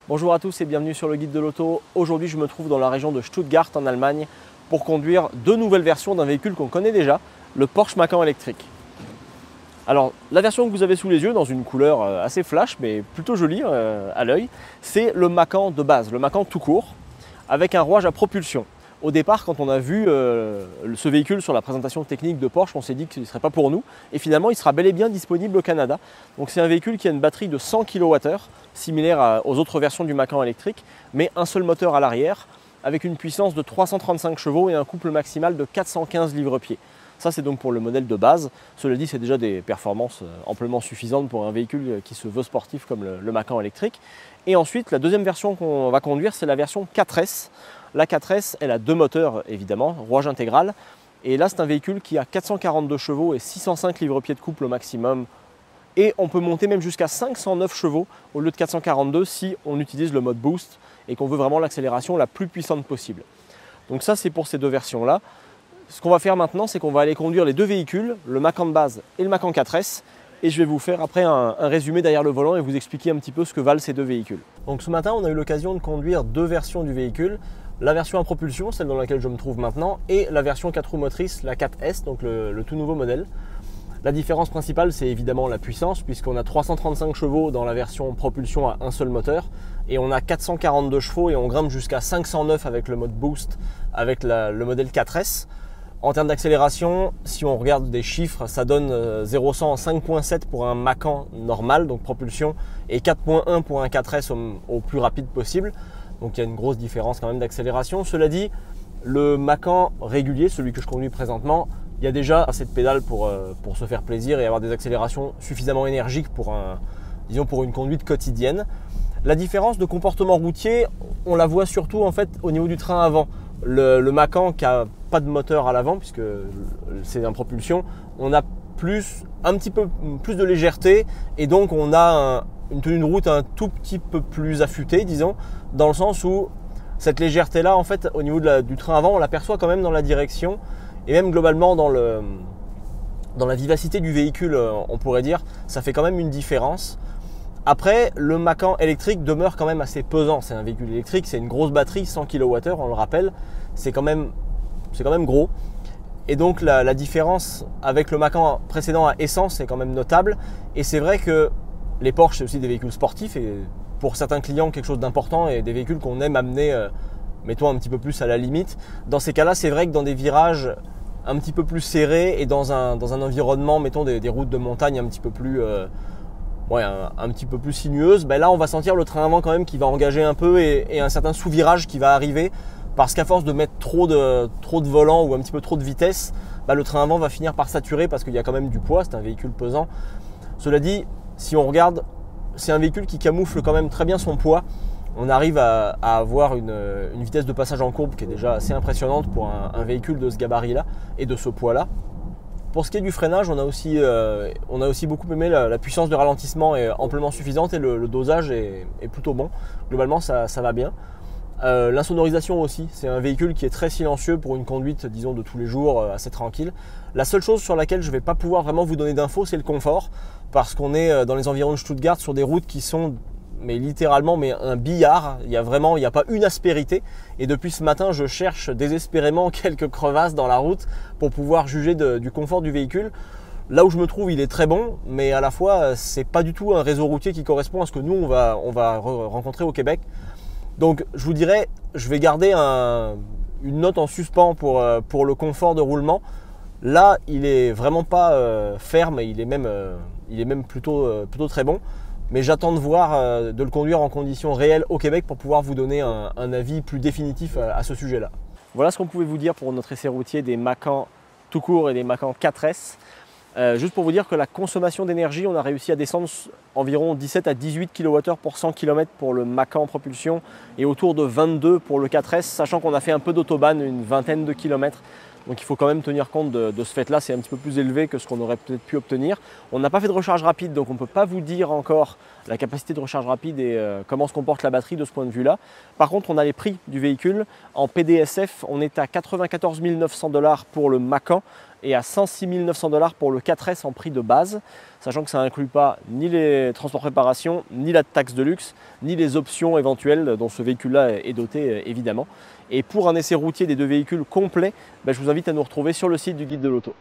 Bonjour à tous et bienvenue sur le guide de l'auto. Aujourd'hui je me trouve dans la région de Stuttgart en Allemagne pour conduire deux nouvelles versions d'un véhicule qu'on connaît déjà, le Porsche Macan électrique. Alors la version que vous avez sous les yeux dans une couleur assez flash mais plutôt jolie à l'œil, c'est le Macan de base, le Macan tout court avec un rouage à propulsion. Au départ, quand on a vu ce véhicule sur la présentation technique de Porsche, on s'est dit qu'il ne serait pas pour nous. Et finalement, il sera bel et bien disponible au Canada. Donc c'est un véhicule qui a une batterie de 100 kWh, similaire aux autres versions du Macan électrique, mais un seul moteur à l'arrière, avec une puissance de 335 chevaux et un couple maximal de 415 livres-pieds. Ça, c'est donc pour le modèle de base. Cela dit, c'est déjà des performances amplement suffisantes pour un véhicule qui se veut sportif comme le Macan électrique. Et ensuite, la deuxième version qu'on va conduire, c'est la version 4S. La 4S, elle a deux moteurs évidemment, rouage intégral. Et là, c'est un véhicule qui a 442 chevaux et 605 livres-pieds de couple au maximum. Et on peut monter même jusqu'à 509 chevaux au lieu de 442 si on utilise le mode boost et qu'on veut vraiment l'accélération la plus puissante possible. Donc ça, c'est pour ces deux versions-là. Ce qu'on va faire maintenant, c'est qu'on va aller conduire les deux véhicules, le Macan de base et le Macan 4S. Et je vais vous faire après un résumé derrière le volant et vous expliquer un petit peu ce que valent ces deux véhicules. Donc ce matin, on a eu l'occasion de conduire deux versions du véhicule. La version à propulsion, celle dans laquelle je me trouve maintenant, et la version 4 roues motrices, la 4S, donc le tout nouveau modèle. La différence principale, c'est évidemment la puissance, puisqu'on a 335 chevaux dans la version propulsion à un seul moteur, et on a 442 chevaux et on grimpe jusqu'à 509 avec le mode boost, avec le modèle 4S. En termes d'accélération, si on regarde des chiffres, ça donne 0-100 en 5.7 pour un Macan normal, donc propulsion, et 4.1 pour un 4S au plus rapide possible. Donc il y a une grosse différence quand même d'accélération. Cela dit, le Macan régulier, celui que je conduis présentement, il y a déjà assez de pédales pour se faire plaisir et avoir des accélérations suffisamment énergiques pour une conduite quotidienne. La différence de comportement routier, on la voit surtout en fait au niveau du train avant. Le Macan qui n'a pas de moteur à l'avant puisque c'est en propulsion, on a un petit peu plus de légèreté et donc on a une tenue de route un tout petit peu plus affûtée, disons, dans le sens où cette légèreté-là, en fait, au niveau du train avant, on l'aperçoit quand même dans la direction et même globalement dans la vivacité du véhicule, on pourrait dire, ça fait quand même une différence. Après, le Macan électrique demeure quand même assez pesant. C'est un véhicule électrique, c'est une grosse batterie, 100 kWh, on le rappelle. C'est quand même gros. Et donc la différence avec le Macan précédent à essence est quand même notable. Et c'est vrai que les Porsche, c'est aussi des véhicules sportifs et pour certains clients, quelque chose d'important et des véhicules qu'on aime amener, mettons, un petit peu plus à la limite. Dans ces cas-là, c'est vrai que dans des virages un petit peu plus serrés et dans un environnement, mettons, des routes de montagne un petit peu plus... un petit peu plus sinueuse, ben là on va sentir le train avant quand même qui va engager un peu et un certain sous-virage qui va arriver parce qu'à force de mettre trop de volant ou un petit peu trop de vitesse, ben le train avant va finir par saturer parce qu'il y a quand même du poids, c'est un véhicule pesant. Cela dit, si on regarde, c'est un véhicule qui camoufle quand même très bien son poids. On arrive à avoir une vitesse de passage en courbe qui est déjà assez impressionnante pour un véhicule de ce gabarit-là et de ce poids-là. Pour ce qui est du freinage, on a aussi beaucoup aimé la puissance de ralentissement est amplement suffisante et le dosage est plutôt bon. Globalement, ça va bien. L'insonorisation aussi, c'est un véhicule qui est très silencieux pour une conduite, disons, de tous les jours, assez tranquille. La seule chose sur laquelle je ne vais pas pouvoir vraiment vous donner d'infos, c'est le confort, parce qu'on est dans les environs de Stuttgart sur des routes qui sont littéralement un billard. Il n'y a pas une aspérité. Et depuis ce matin, je cherche désespérément quelques crevasses dans la route pour pouvoir juger du confort du véhicule. Là où je me trouve, il est très bon, mais à la fois, c'est pas du tout un réseau routier qui correspond à ce que nous, on va rencontrer au Québec. Donc, je vous dirais, je vais garder une note en suspens pour le confort de roulement. Là, il est vraiment pas ferme, il est même plutôt très bon. Mais j'attends de voir, de le conduire en conditions réelles au Québec pour pouvoir vous donner un avis plus définitif à ce sujet-là. Voilà ce qu'on pouvait vous dire pour notre essai routier des Macan tout court et des Macan 4S. Juste pour vous dire que la consommation d'énergie, on a réussi à descendre environ 17 à 18 kWh pour 100 km pour le Macan en propulsion et autour de 22 pour le 4S, sachant qu'on a fait un peu d'autobahn, une vingtaine de kilomètres. Donc il faut quand même tenir compte de ce fait-là, c'est un petit peu plus élevé que ce qu'on aurait peut-être pu obtenir. On n'a pas fait de recharge rapide, donc on ne peut pas vous dire encore la capacité de recharge rapide et comment se comporte la batterie de ce point de vue-là. Par contre, on a les prix du véhicule. En PDSF, on est à 94 900 $ pour le Macan et à 106 900 $ pour le 4S en prix de base, sachant que ça n'inclut pas ni les transports préparation, ni la taxe de luxe, ni les options éventuelles dont ce véhicule-là est doté évidemment. Et pour un essai routier des deux véhicules complet, je vous invite à nous retrouver sur le site du Guide de l'Auto.